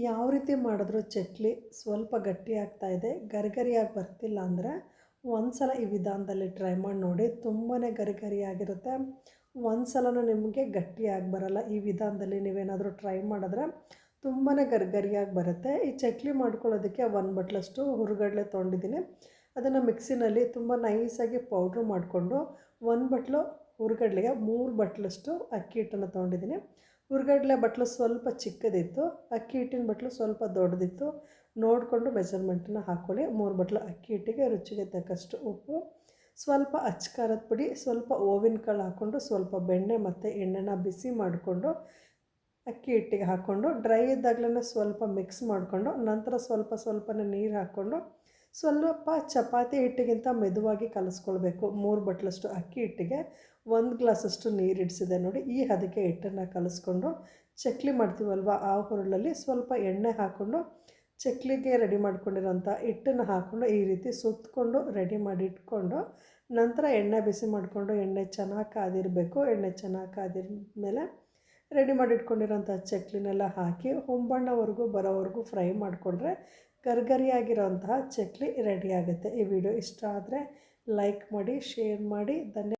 ಯಾವ ರೀತಿ ಮಾಡಿದ್ರೂ ಚಕ್ಲಿ ಸ್ವಲ್ಪ ಗಟ್ಟಿ ಆಗ್ತಾ ಇದೆ, ಗರಿಗರಿಯಾಗಿ ಬರ್ತಿಲ್ಲ ಅಂದರೆ ಒಂದು ಸಲ ಈ ವಿಧಾನದಲ್ಲಿ ಟ್ರೈ ಮಾಡಿ ನೋಡಿ. ತುಂಬಾ ಗರಿಗರಿಯಾಗಿರುತ್ತೆ. ಒಂದು ಸಲನೂ ನಿಮಗೆ ಗಟ್ಟಿಯಾಗಿ ಬರಲ್ಲ. ಈ ವಿಧಾನದಲ್ಲಿ ನೀವೇನಾದರೂ ಟ್ರೈ ಮಾಡಿದ್ರೆ ತುಂಬಾ ಗರಿಗರಿಯಾಗಿ ಬರುತ್ತೆ. ಈ ಚಕ್ಲಿ ಮಾಡ್ಕೊಳ್ಳೋದಕ್ಕೆ 1 ಬಟ್ಲಷ್ಟು ಹುರುಗಡಲೆ ತೊಗೊಂಡಿದ್ದೀನಿ. ಅದನ್ನು ಮಿಕ್ಸಿನಲ್ಲಿ ತುಂಬ ನೈಸಾಗಿ ಪೌಡ್ರ್ ಮಾಡಿಕೊಂಡು 1 ಬಟ್ಲು ಹುರುಗಡ್ಲೆಗೆ 3 ಬಟ್ಲಷ್ಟು ಅಕ್ಕಿ ಹಿಟ್ಟನ್ನು ತೊಗೊಂಡಿದ್ದೀನಿ. ಹುರುಗಡ್ಲೆ ಬಟ್ಲು ಸ್ವಲ್ಪ ಚಿಕ್ಕದಿತ್ತು, ಅಕ್ಕಿ ಹಿಟ್ಟಿನ ಬಟ್ಲು ಸ್ವಲ್ಪ ದೊಡ್ಡದಿತ್ತು. ನೋಡಿಕೊಂಡು ಮೆಜರ್ಮೆಂಟನ್ನ ಹಾಕ್ಕೊಳ್ಳಿ. 3 ಬಟ್ಲು ಅಕ್ಕಿ ಹಿಟ್ಟಿಗೆ ರುಚಿಗೆ ತಕ್ಕಷ್ಟು ಉಪ್ಪು, ಸ್ವಲ್ಪ ಅಚ್ಚ ಖಾರದ ಪುಡಿ, ಸ್ವಲ್ಪ ಓವಿನ ಕಾಳು ಹಾಕ್ಕೊಂಡು ಸ್ವಲ್ಪ ಬೆಣ್ಣೆ ಮತ್ತು ಎಣ್ಣೆನ ಬಿಸಿ ಮಾಡಿಕೊಂಡು ಅಕ್ಕಿ ಹಿಟ್ಟಿಗೆ ಹಾಕ್ಕೊಂಡು ಡ್ರೈ ಇದ್ದಾಗಲೇ ಸ್ವಲ್ಪ ಮಿಕ್ಸ್ ಮಾಡಿಕೊಂಡು ನಂತರ ಸ್ವಲ್ಪನೇ ನೀರು ಹಾಕ್ಕೊಂಡು ಸ್ವಲ್ಪ ಚಪಾತಿ ಹಿಟ್ಟಿಗಿಂತ ಮೆದುವಾಗಿ ಕಲಿಸ್ಕೊಳ್ಬೇಕು. 3 ಬಟ್ಲಷ್ಟು ಅಕ್ಕಿ ಹಿಟ್ಟಿಗೆ 1 ಗ್ಲಾಸಷ್ಟು ನೀರು ಇಡಿಸಿದೆ ನೋಡಿ. ಈ ಹದಕ್ಕೆ ಹಿಟ್ಟನ್ನು ಕಲಿಸ್ಕೊಂಡು ಚಕ್ಲಿ ಮಾಡ್ತೀವಲ್ವ, ಆ ಹುರುಳಲ್ಲಿ ಸ್ವಲ್ಪ ಎಣ್ಣೆ ಹಾಕ್ಕೊಂಡು ಚಕ್ಲಿಗೆ ರೆಡಿ ಮಾಡ್ಕೊಂಡಿರೋಂಥ ಹಿಟ್ಟನ್ನು ಹಾಕ್ಕೊಂಡು ಈ ರೀತಿ ಸುತ್ತಕೊಂಡು ರೆಡಿ ಮಾಡಿ ಇಟ್ಕೊಂಡು ನಂತರ ಎಣ್ಣೆ ಬಿಸಿ ಮಾಡಿಕೊಂಡು ಎಣ್ಣೆ ಚೆನ್ನಾಗಿ ಕಾದಿರಬೇಕು. ಎಣ್ಣೆ ಚೆನ್ನಾಗಿ ಕಾದಿದ್ಮೇಲೆ ರೆಡಿ ಮಾಡಿ ಇಟ್ಕೊಂಡಿರೋಂಥ ಚಕ್ಲಿನೆಲ್ಲ ಹಾಕಿ ಹೊಂಬಣ್ಣವರೆಗೂ ಬರೋವರೆಗೂ ಫ್ರೈ ಮಾಡಿಕೊಂಡ್ರೆ ಗರಿಗರಿಯಾಗಿರೋಂತಹ ಚಕ್ಲಿ ರೆಡಿ ಆಗುತ್ತೆ. ಈ ವಿಡಿಯೋ ಇಷ್ಟ ಆದರೆ ಲೈಕ್ ಮಾಡಿ, ಶೇರ್ ಮಾಡಿ.